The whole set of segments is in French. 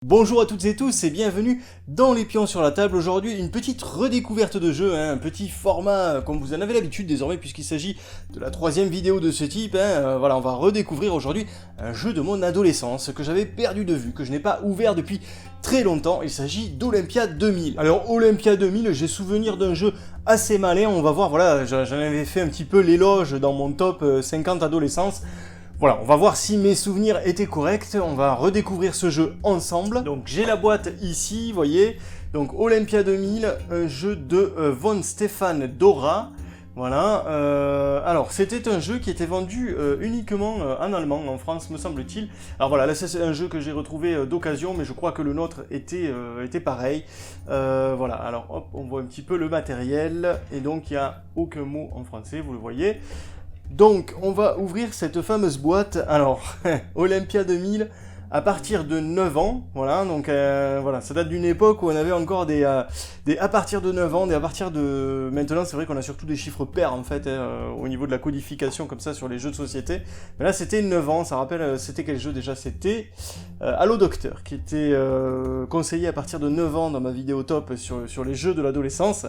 Bonjour à toutes et tous et bienvenue dans les pions sur la table. Aujourd'hui, une petite redécouverte de jeu, un petit format comme vous en avez l'habitude désormais puisqu'il s'agit de la troisième vidéo de ce type. Voilà, on va redécouvrir aujourd'hui un jeu de mon adolescence que j'avais perdu de vue, que je n'ai pas ouvert depuis très longtemps. Il s'agit d'Olympia 2000. Alors Olympia 2000, j'ai souvenir d'un jeu assez malin. On va voir, voilà, j'en avais fait un petit peu l'éloge dans mon top 50 adolescence. Voilà, on va voir si mes souvenirs étaient corrects, on va redécouvrir ce jeu ensemble. Donc j'ai la boîte ici, vous voyez, donc Olympia 2000, un jeu de Von Stefan Dora. Voilà, alors c'était un jeu qui était vendu uniquement en allemand, en France me semble-t-il. Alors voilà, là c'est un jeu que j'ai retrouvé d'occasion, mais je crois que le nôtre était pareil. Voilà, alors hop, on voit un petit peu le matériel, et donc il n'y a aucun mot en français, vous le voyez. Donc, on va ouvrir cette fameuse boîte. Alors, Olympia 2000, à partir de 9 ans, voilà, donc voilà, ça date d'une époque où on avait encore des à partir de 9 ans, des à partir de... Maintenant, c'est vrai qu'on a surtout des chiffres pairs, en fait, au niveau de la codification, comme ça, sur les jeux de société. Mais là, c'était 9 ans, ça rappelle, c'était quel jeu déjà? C'était Allo Docteur, qui était conseillé à partir de 9 ans dans ma vidéo top sur les jeux de l'adolescence.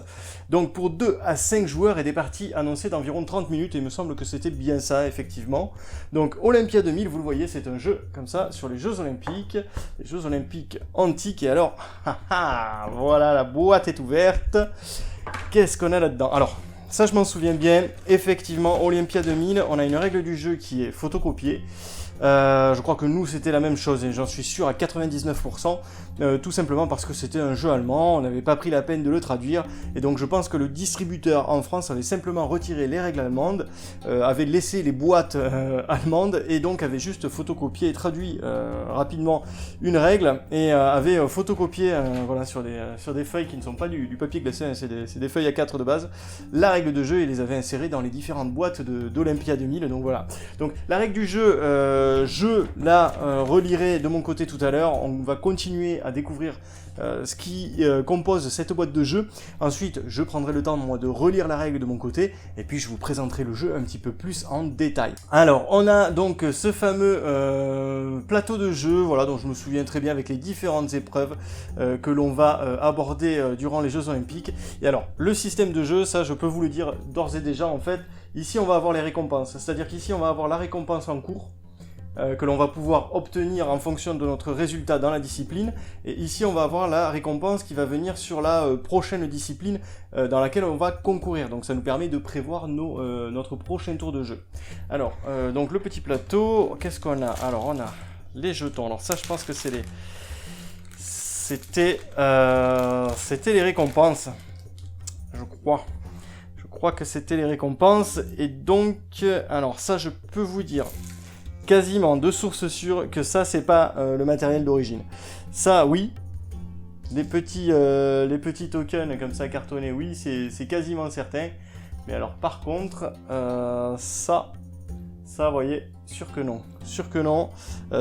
Donc, pour 2 à 5 joueurs et des parties annoncées d'environ 30 minutes, et il me semble que c'était bien ça, effectivement. Donc, Olympia 2000, vous le voyez, c'est un jeu, comme ça, sur les Jeux Olympiques, les Jeux Olympiques antiques, et alors, voilà, la boîte est ouverte. Qu'est-ce qu'on a là-dedans? Alors, ça je m'en souviens bien, effectivement, Olympia 2000, on a une règle du jeu qui est photocopiée. Je crois que nous c'était la même chose et j'en suis sûr à 99%, tout simplement parce que c'était un jeu allemand, on n'avait pas pris la peine de le traduire et donc je pense que le distributeur en France avait simplement retiré les règles allemandes, avait laissé les boîtes allemandes et donc avait juste photocopié et traduit rapidement une règle et avait photocopié voilà, sur des feuilles qui ne sont pas du papier glacé, hein, c'est des feuilles A4 de base, la règle de jeu et les avait insérées dans les différentes boîtes d'Olympia 2000, donc voilà. Donc la règle du jeu, je la relirai de mon côté tout à l'heure. On va continuer à découvrir ce qui compose cette boîte de jeu. Ensuite, je prendrai le temps moi de relire la règle de mon côté et puis je vous présenterai le jeu un petit peu plus en détail. Alors, on a donc ce fameux plateau de jeu, voilà, dont je me souviens très bien avec les différentes épreuves que l'on va aborder durant les Jeux Olympiques. Et alors, le système de jeu, ça je peux vous le dire d'ores et déjà en fait, ici on va avoir les récompenses, c'est-à-dire qu'ici on va avoir la récompense en cours, que l'on va pouvoir obtenir en fonction de notre résultat dans la discipline, et ici on va avoir la récompense qui va venir sur la prochaine discipline dans laquelle on va concourir, donc ça nous permet de prévoir notre prochain tour de jeu. Alors, donc le petit plateau, qu'est-ce qu'on a? Alors on a les jetons, alors ça je pense que c'est c'était les récompenses, je crois que c'était les récompenses, et donc, alors ça je peux vous dire quasiment de source sûre que ça c'est pas le matériel d'origine. Ça oui, les petits tokens comme ça cartonnés, oui c'est quasiment certain. Mais alors par contre ça vous voyez, sûr que non.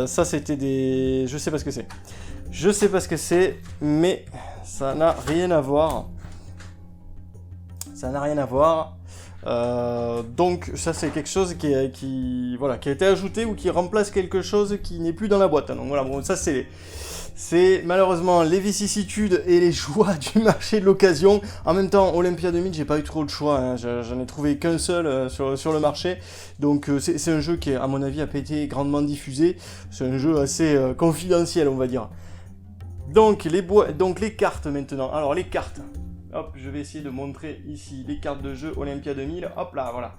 Ça c'était des... je sais pas ce que c'est, mais ça n'a rien à voir. Donc ça c'est quelque chose qui a été ajouté ou qui remplace quelque chose qui n'est plus dans la boîte. Donc voilà, bon, ça c'est malheureusement les vicissitudes et les joies du marché de l'occasion. En même temps, Olympia 2000, j'ai pas eu trop de choix, hein. J'en ai trouvé qu'un seul sur le marché. Donc c'est un jeu qui, à mon avis, a pas été grandement diffusé. C'est un jeu assez confidentiel, on va dire. Donc les cartes maintenant. Alors les cartes. Hop, je vais essayer de montrer ici les cartes de jeu Olympia 2000. Hop là, voilà.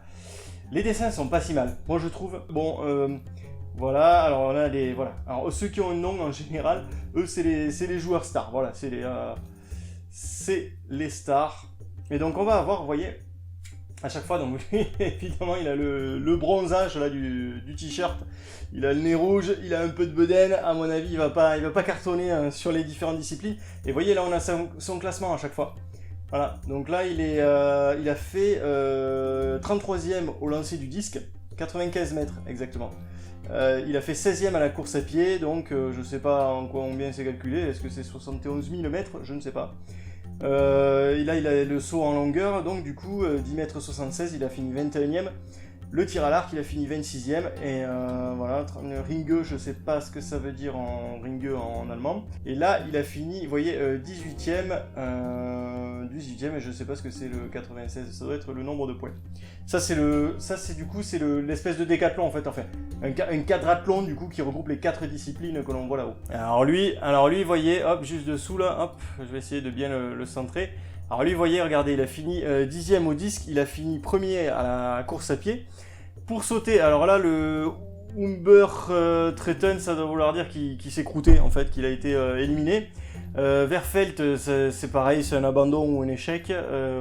Les dessins sont pas si mal, moi je trouve. Bon, voilà, alors on a les... Voilà. Alors ceux qui ont un nom en général, eux c'est les joueurs stars. Voilà, c'est les stars. Et donc on va avoir, vous voyez, à chaque fois, donc évidemment il a le bronzage là du t-shirt. Il a le nez rouge, il a un peu de bedaine. À mon avis, il va pas cartonner sur les différentes disciplines. Et vous voyez là, on a son classement à chaque fois. Voilà, donc là il a fait 33e au lancer du disque, 95 mètres exactement. Il a fait 16e à la course à pied, donc je sais pas en combien c'est calculé, est-ce que c'est 71 000 mètres, je ne sais pas. Là il a le saut en longueur, donc du coup 10 mètres 76, il a fini 21e. Le tir à l'arc, il a fini 26e, et voilà, Ringe, je sais pas ce que ça veut dire en Ringe en allemand. Et là, il a fini, vous voyez, 18e, et je sais pas ce que c'est le 96, ça doit être le nombre de points. Ça c'est l'espèce de décathlon en fait, un quadrathlon du coup qui regroupe les 4 disciplines que l'on voit là-haut. Alors lui, vous voyez, hop, juste dessous là, hop, je vais essayer de bien le centrer. Alors lui, vous voyez, regardez, il a fini 10e au disque, il a fini premier à la course à pied. Pour sauter, alors là, le Treten, ça doit vouloir dire qu'il s'est croûté, en fait, qu'il a été éliminé. Verfelt, c'est pareil, c'est un abandon ou un échec,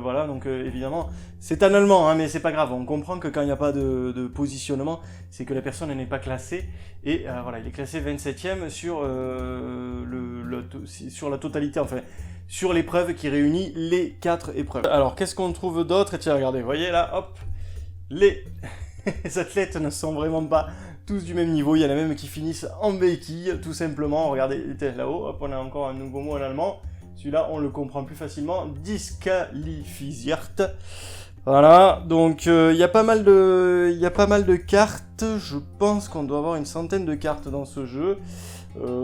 voilà, donc évidemment, c'est un allemand, hein, mais c'est pas grave, on comprend que quand il n'y a pas de positionnement, c'est que la personne n'est pas classée, et voilà, il est classé 27e sur, sur la totalité, enfin, sur l'épreuve qui réunit les 4 épreuves. Alors, qu'est-ce qu'on trouve d'autre? Et tiens, regardez, vous voyez là, hop, les athlètes ne sont vraiment pas tous du même niveau, il y en a même qui finissent en béquille, tout simplement. Regardez, là-haut, hop, on a encore un nouveau mot en allemand. Celui-là, on le comprend plus facilement. Disqualifiziert. Voilà, donc il y a pas mal de cartes. Je pense qu'on doit avoir une centaine de cartes dans ce jeu.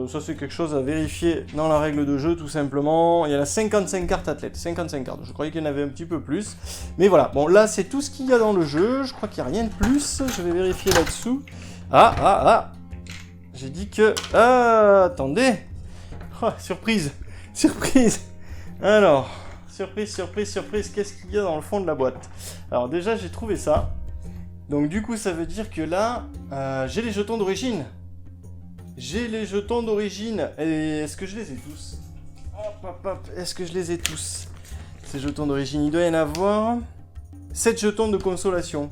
Ça c'est quelque chose à vérifier dans la règle de jeu tout simplement. Il y en a 55 cartes athlètes, 55 cartes, je croyais qu'il y en avait un petit peu plus. Mais voilà, bon là c'est tout ce qu'il y a dans le jeu, je crois qu'il n'y a rien de plus, je vais vérifier là-dessous. J'ai dit que... attendez. Oh, surprise. Alors, surprise, qu'est-ce qu'il y a dans le fond de la boîte? Alors déjà j'ai trouvé ça. Donc du coup ça veut dire que là, j'ai les jetons d'origine. Et est-ce que je les ai tous? Est-ce que je les ai tous? Ces jetons d'origine, il doit y en avoir 7 jetons de consolation.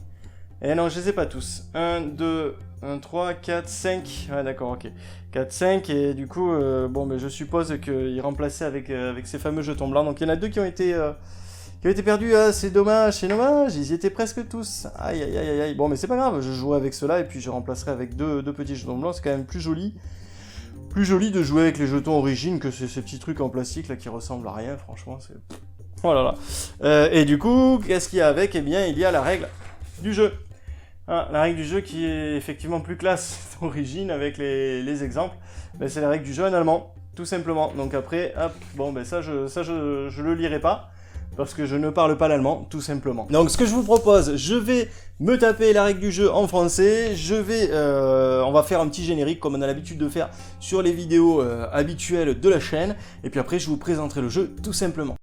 Eh non, je les ai pas tous. 1, 2, 1, 3, 4, 5. Ouais, d'accord, ok. 4, 5, et du coup, bon, mais je suppose qu'ils remplaçaient avec ces fameux jetons blancs. Donc il y en a 2 qui ont été perdus. Ah, c'est dommage, ils y étaient presque tous. Aïe. Bon, mais c'est pas grave, je jouerai avec ceux-là, et puis je remplacerai avec deux petits jetons blancs. C'est quand même plus joli de jouer avec les jetons origine que ces petits trucs en plastique là qui ressemblent à rien, franchement, c'est... Oh là là. Et du coup, qu'est-ce qu'il y a avec? Eh bien, il y a la règle du jeu. Ah, la règle du jeu qui est effectivement plus classe d'origine avec les exemples. Ben, c'est la règle du jeu en allemand, tout simplement. Donc après, hop, bon, ben ça je le lirai pas, parce que je ne parle pas l'allemand, tout simplement. Donc ce que je vous propose, je vais me taper la règle du jeu en français, on va faire un petit générique comme on a l'habitude de faire sur les vidéos habituelles de la chaîne, et puis après je vous présenterai le jeu tout simplement.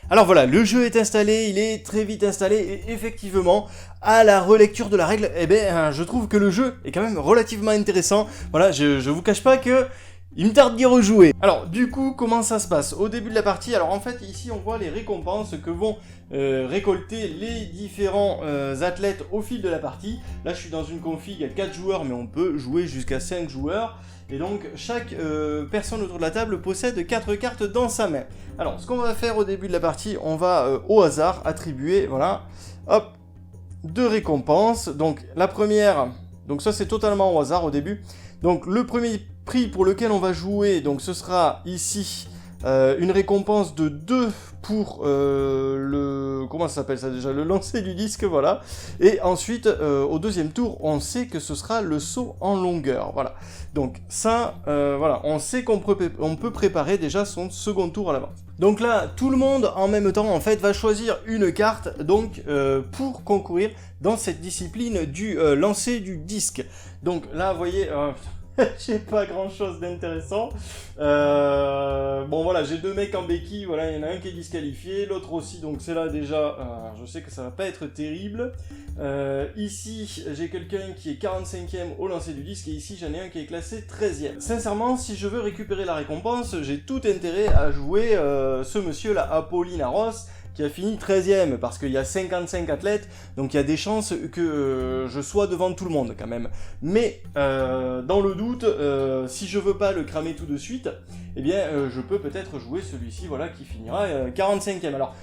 Alors voilà, le jeu est installé, il est très vite installé, et effectivement, à la relecture de la règle, eh ben, je trouve que le jeu est quand même relativement intéressant. Voilà, je vous cache pas que il me tarde d'y rejouer. Alors, du coup, comment ça se passe? Au début de la partie, alors en fait, ici, on voit les récompenses que vont récolter les différents athlètes au fil de la partie. Là, je suis dans une config à 4 joueurs, mais on peut jouer jusqu'à 5 joueurs. Et donc, chaque personne autour de la table possède 4 cartes dans sa main. Alors, ce qu'on va faire au début de la partie, on va au hasard attribuer, voilà, hop, 2 récompenses. Donc, la première, donc ça c'est totalement au hasard au début. Donc, le premier prix pour lequel on va jouer, donc ce sera ici une récompense de 2 pour comment ça s'appelle ça déjà, le lancer du disque, voilà. Et ensuite, au deuxième tour, on sait que ce sera le saut en longueur, voilà. Donc ça, voilà, on sait qu'on peut préparer déjà son second tour à l'avance. Donc là, tout le monde en même temps, en fait, va choisir une carte, donc pour concourir dans cette discipline du lancer du disque. Donc là, vous voyez, j'ai pas grand chose d'intéressant. Bon voilà, j'ai 2 mecs en béquille, voilà, il y en a un qui est disqualifié, l'autre aussi, donc c'est là déjà, je sais que ça va pas être terrible. Ici, j'ai quelqu'un qui est 45ème au lancer du disque, et ici j'en ai un qui est classé 13ème. Sincèrement, si je veux récupérer la récompense, j'ai tout intérêt à jouer ce monsieur-là, Apollinaros, qui a fini 13ème, parce qu'il y a 55 athlètes, donc il y a des chances que je sois devant tout le monde quand même. Mais dans le doute, si je veux pas le cramer tout de suite, eh bien je peux peut-être jouer celui-ci, voilà, qui finira 45ème. Alors,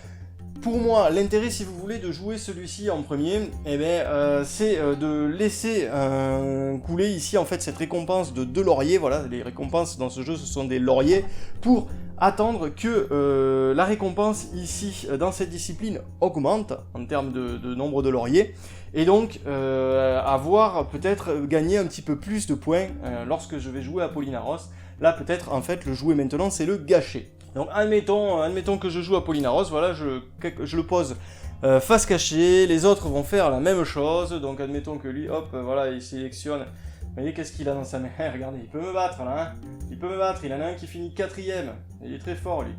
pour moi, l'intérêt, si vous voulez, de jouer celui-ci en premier, eh bien, c'est de laisser couler ici, en fait, cette récompense de 2 lauriers. Voilà, les récompenses dans ce jeu, ce sont des lauriers, pour attendre que la récompense ici, dans cette discipline, augmente en termes de nombre de lauriers, et donc avoir peut-être gagné un petit peu plus de points lorsque je vais jouer à Apollinaros. Là, peut-être, en fait, le jouer maintenant, c'est le gâcher. Donc admettons que je joue à Apollinaros, voilà, je le pose face cachée, les autres vont faire la même chose, donc admettons que lui, hop, voilà, il sélectionne, vous voyez qu'est-ce qu'il a dans sa main, regardez, il peut me battre là, hein, il peut me battre, il en a un qui finit 4ème, il est très fort lui,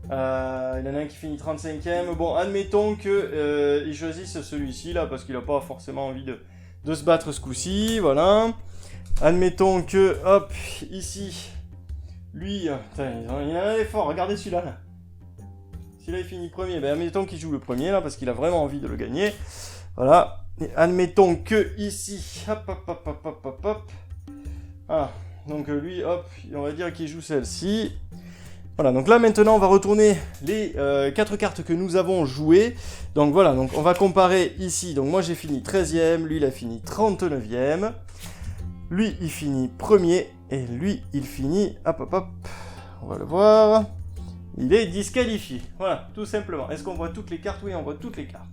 il en a un qui finit 35ème, bon, admettons que il choisisse celui-ci là, parce qu'il n'a pas forcément envie de se battre ce coup-ci, voilà, admettons que, hop, ici... Lui, putain, il en a des forts, regardez celui-là. Là. Celui-là il finit premier, ben admettons qu'il joue le premier là, parce qu'il a vraiment envie de le gagner. Voilà. Et admettons que ici, hop, hop, hop, hop, hop, hop, hop. Voilà. Donc lui, hop, on va dire qu'il joue celle-ci. Voilà, donc là maintenant on va retourner les 4 cartes que nous avons jouées. Donc voilà, donc on va comparer ici. Donc moi j'ai fini 13ème, lui il a fini 39ème. Lui il finit premier. Et lui, il finit, hop, hop, hop, on va le voir, il est disqualifié, voilà, tout simplement. Est-ce qu'on voit toutes les cartes? Oui, on voit toutes les cartes.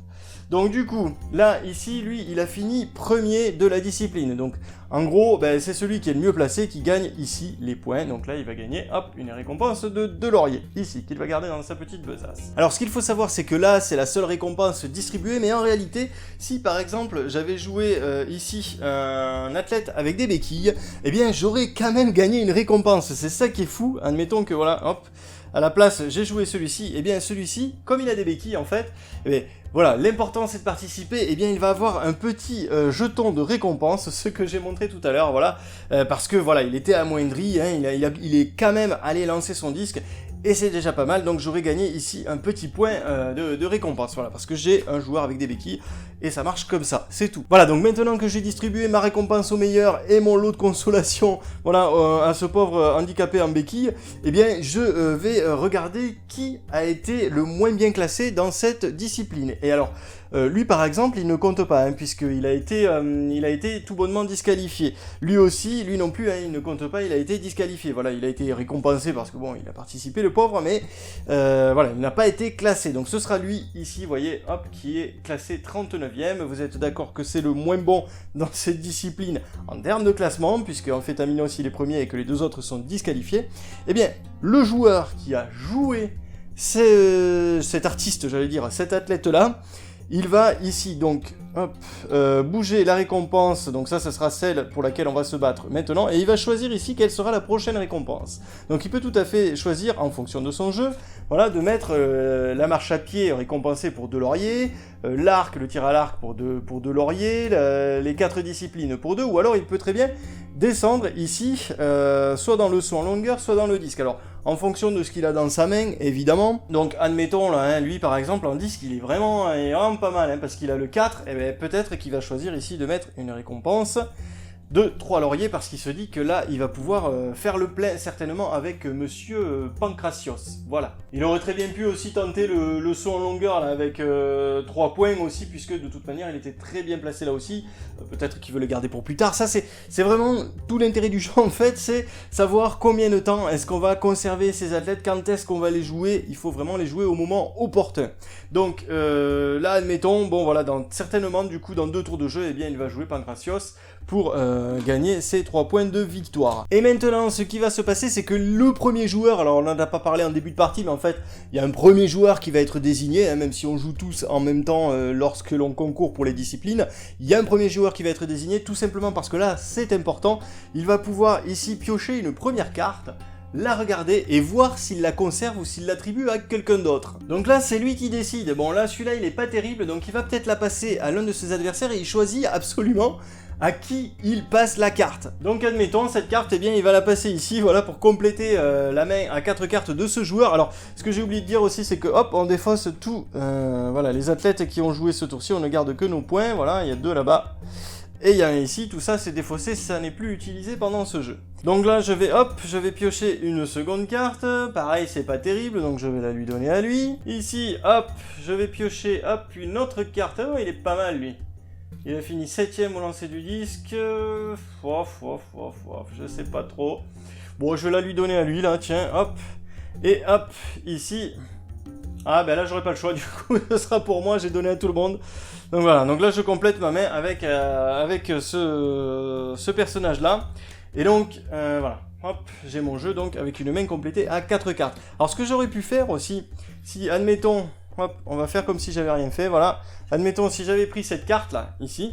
Donc du coup, là, ici, lui, il a fini premier de la discipline. Donc, en gros, ben, c'est celui qui est le mieux placé qui gagne ici les points. Donc là, il va gagner, hop, une récompense de 2 lauriers, ici, qu'il va garder dans sa petite besace. Alors, ce qu'il faut savoir, c'est que là, c'est la seule récompense distribuée. Mais en réalité, si par exemple, j'avais joué ici un athlète avec des béquilles, eh bien, j'aurais quand même gagné une récompense. C'est ça qui est fou. Admettons que, voilà, hop, à la place, j'ai joué celui-ci. Eh bien, celui-ci, comme il a des béquilles, en fait, eh bien, voilà, l'important c'est de participer, eh bien il va avoir un petit jeton de récompense, ce que j'ai montré tout à l'heure, voilà, parce que voilà, il était amoindri, hein, il est quand même allé lancer son disque, et c'est déjà pas mal, donc j'aurais gagné ici un petit point de récompense, voilà, parce que j'ai un joueur avec des béquilles, et ça marche comme ça, c'est tout. Voilà, donc maintenant que j'ai distribué ma récompense au meilleur, et mon lot de consolation, voilà, à ce pauvre handicapé en béquille, eh bien je vais regarder qui a été le moins bien classé dans cette discipline. Et alors, lui par exemple, il ne compte pas, hein, puisqu'il a été tout bonnement disqualifié. Lui aussi, lui non plus, hein, il ne compte pas, il a été disqualifié. Voilà, il a été récompensé parce que bon, il a participé, le pauvre, mais voilà, il n'a pas été classé. Donc ce sera lui ici, vous voyez, hop, qui est classé 39ème. Vous êtes d'accord que c'est le moins bon dans cette discipline en termes de classement, puisque Amphétaminos il est premier et que les 2 autres sont disqualifiés. Eh bien, le joueur qui a joué cet artiste, j'allais dire, cet athlète-là, il va ici donc hop, bouger la récompense, donc ça sera celle pour laquelle on va se battre maintenant, et il va choisir ici quelle sera la prochaine récompense. Donc il peut tout à fait choisir, en fonction de son jeu, voilà, de mettre la marche à pied récompensée pour 2 lauriers, l'arc, le tir à l'arc pour 2 lauriers, les 4 disciplines pour 2, ou alors il peut très bien descendre ici, soit dans le saut en longueur, soit dans le disque. Alors, en fonction de ce qu'il a dans sa main, évidemment. Donc, admettons, là, hein, lui, par exemple, en disque, il est vraiment pas mal, hein, parce qu'il a le 4, et bien, peut-être qu'il va choisir ici de mettre une récompense de 3 lauriers, parce qu'il se dit que là, il va pouvoir faire le plein, certainement, avec monsieur Pancratios. Voilà. Il aurait très bien pu aussi tenter le saut en longueur, là, avec 3 points aussi, puisque de toute manière, il était très bien placé là aussi. Peut-être qu'il veut le garder pour plus tard. Ça, c'est vraiment tout l'intérêt du jeu, en fait, c'est savoir combien de temps est-ce qu'on va conserver ces athlètes, quand est-ce qu'on va les jouer. Il faut vraiment les jouer au moment opportun. Donc, là, admettons, bon, voilà, certainement, du coup, dans 2 tours de jeu, eh bien, il va jouer Pancratios pour gagner ces 3 points de victoire. Et maintenant, ce qui va se passer, c'est que le premier joueur, alors on n'en a pas parlé en début de partie, mais en fait, il y a un premier joueur qui va être désigné, hein, même si on joue tous en même temps lorsque l'on concourt pour les disciplines, il y a un premier joueur qui va être désigné, tout simplement parce que là, c'est important, il va pouvoir ici piocher une première carte, la regarder et voir s'il la conserve ou s'il l'attribue à quelqu'un d'autre. Donc là, c'est lui qui décide. Bon, là, celui-là, il est pas terrible, donc il va peut-être la passer à l'un de ses adversaires et il choisit absolument à qui il passe la carte. Donc admettons, cette carte, eh bien, il va la passer ici, voilà, pour compléter la main à 4 cartes de ce joueur. Alors, ce que j'ai oublié de dire aussi, c'est que, hop, on défausse tout, voilà, les athlètes qui ont joué ce tour-ci, on ne garde que nos points, voilà, il y a 2 là-bas. Et il y a un ici, tout ça c'est défaussé, ça n'est plus utilisé pendant ce jeu. Donc là je vais piocher une seconde carte, pareil c'est pas terrible, donc je vais la lui donner à lui. Ici, hop, je vais piocher, hop, une autre carte, oh il est pas mal lui. Il a fini 7ème au lancer du disque, je sais pas trop. Bon je vais la lui donner à lui là, tiens, hop, et hop, ici... Ah ben là j'aurai pas le choix, du coup ce sera pour moi, j'ai donné à tout le monde. Donc voilà, donc là je complète ma main avec ce personnage là. Et donc voilà, hop, j'ai mon jeu donc avec une main complétée à 4 cartes. Alors ce que j'aurais pu faire aussi, si admettons, hop, on va faire comme si j'avais rien fait, voilà. Admettons si j'avais pris cette carte là, ici,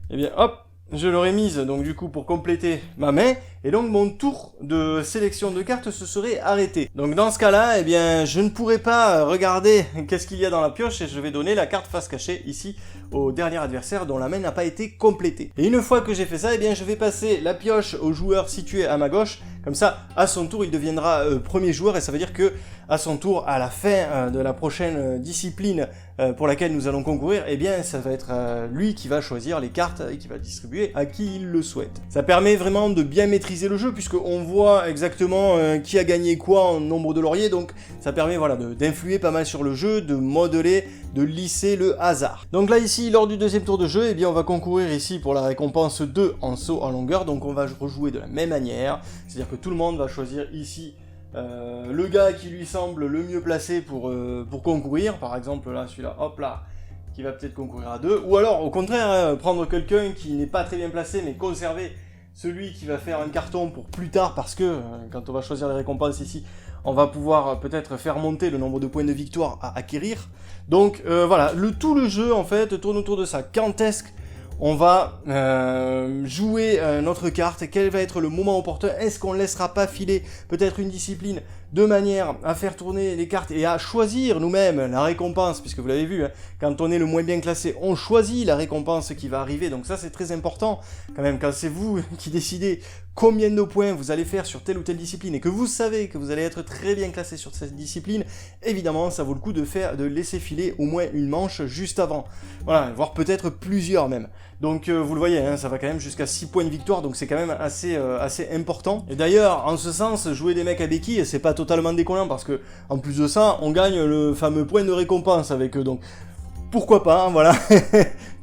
et bien hop, je l'aurais mise donc du coup pour compléter ma main, et donc mon tour de sélection de cartes se serait arrêté. Donc dans ce cas-là, eh bien je ne pourrais pas regarder qu'est-ce qu'il y a dans la pioche et je vais donner la carte face cachée ici au dernier adversaire dont la main n'a pas été complétée. Et une fois que j'ai fait ça, eh bien je vais passer la pioche au joueur situé à ma gauche, comme ça à son tour il deviendra premier joueur et ça veut dire que à son tour, à la fin de la prochaine discipline pour laquelle nous allons concourir, eh bien ça va être lui qui va choisir les cartes et qui va distribuer à qui il le souhaite. Ça permet vraiment de bien maîtriser le jeu puisqu'on voit exactement qui a gagné quoi en nombre de lauriers, donc ça permet voilà, d'influer pas mal sur le jeu, de modeler, de lisser le hasard. Donc là ici, lors du deuxième tour de jeu, eh bien on va concourir ici pour la récompense 2 en saut en longueur, donc on va rejouer de la même manière, c'est-à-dire que tout le monde va choisir ici le gars qui lui semble le mieux placé pour concourir, par exemple là, celui-là, hop là, qui va peut-être concourir à 2, ou alors au contraire, prendre quelqu'un qui n'est pas très bien placé, mais conserver celui qui va faire un carton pour plus tard, parce que quand on va choisir les récompenses ici, on va pouvoir peut-être faire monter le nombre de points de victoire à acquérir. Donc voilà, tout le jeu en fait tourne autour de ça. Quand est-ce on va jouer notre carte, quel va être le moment opportun, est-ce qu'on ne laissera pas filer peut-être une discipline de manière à faire tourner les cartes et à choisir nous-mêmes la récompense, puisque vous l'avez vu, hein, quand on est le moins bien classé, on choisit la récompense qui va arriver, donc ça c'est très important quand même, quand c'est vous qui décidez combien de points vous allez faire sur telle ou telle discipline et que vous savez que vous allez être très bien classé sur cette discipline, évidemment ça vaut le coup de laisser filer au moins une manche juste avant, voilà, voire peut-être plusieurs même. Donc vous le voyez, hein, ça va quand même jusqu'à 6 points de victoire, donc c'est quand même assez important. Et d'ailleurs, en ce sens, jouer des mecs à béquilles, c'est pas totalement déconnant, parce que en plus de ça, on gagne le fameux point de récompense avec eux, donc pourquoi pas, hein, voilà.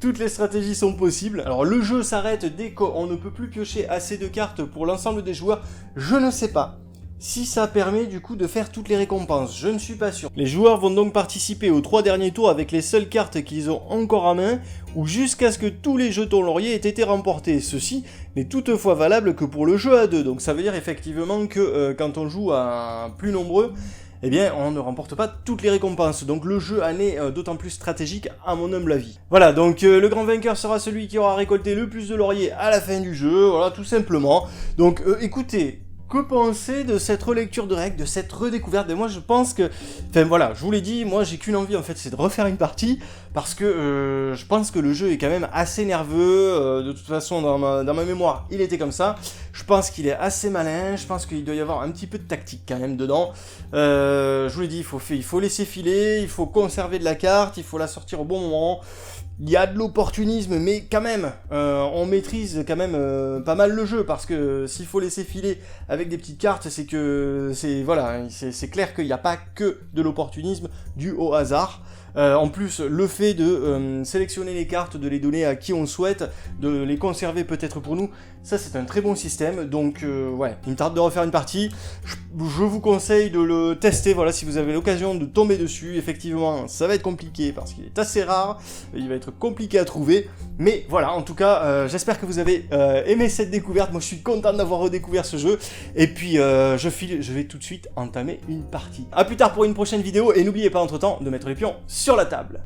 Toutes les stratégies sont possibles. Alors le jeu s'arrête dès qu'on ne peut plus piocher assez de cartes pour l'ensemble des joueurs, je ne sais pas. Si ça permet du coup de faire toutes les récompenses, je ne suis pas sûr. Les joueurs vont donc participer aux 3 derniers tours avec les seules cartes qu'ils ont encore en main, ou jusqu'à ce que tous les jetons lauriers aient été remportés. Ceci n'est toutefois valable que pour le jeu à 2, donc ça veut dire effectivement que quand on joue à plus nombreux, eh bien on ne remporte pas toutes les récompenses, donc le jeu en est d'autant plus stratégique à mon humble avis. Voilà, donc le grand vainqueur sera celui qui aura récolté le plus de lauriers à la fin du jeu, voilà tout simplement. Donc écoutez, que penser de cette relecture de règles, de cette redécouverte? Et moi je pense que, enfin voilà, je vous l'ai dit, moi j'ai qu'une envie en fait, c'est de refaire une partie, parce que je pense que le jeu est quand même assez nerveux, de toute façon dans ma mémoire il était comme ça, je pense qu'il est assez malin, je pense qu'il doit y avoir un petit peu de tactique quand même dedans, je vous l'ai dit, il faut laisser filer, il faut conserver de la carte, il faut la sortir au bon moment. Il y a de l'opportunisme, mais quand même, on maîtrise quand même pas mal le jeu, parce que s'il faut laisser filer avec des petites cartes, c'est que c'est clair qu'il n'y a pas que de l'opportunisme dû au hasard. En plus, le fait de sélectionner les cartes, de les donner à qui on souhaite, de les conserver peut-être pour nous, ça c'est un très bon système, donc ouais, il me tarde de refaire une partie, je vous conseille de le tester, voilà, si vous avez l'occasion de tomber dessus. Effectivement, ça va être compliqué, parce qu'il est assez rare, il va être être compliqué à trouver. Mais voilà, en tout cas, j'espère que vous avez aimé cette découverte. Moi, je suis content d'avoir redécouvert ce jeu. Et puis, je vais tout de suite entamer une partie. A plus tard pour une prochaine vidéo. Et n'oubliez pas, entre-temps, de mettre les pions sur la table.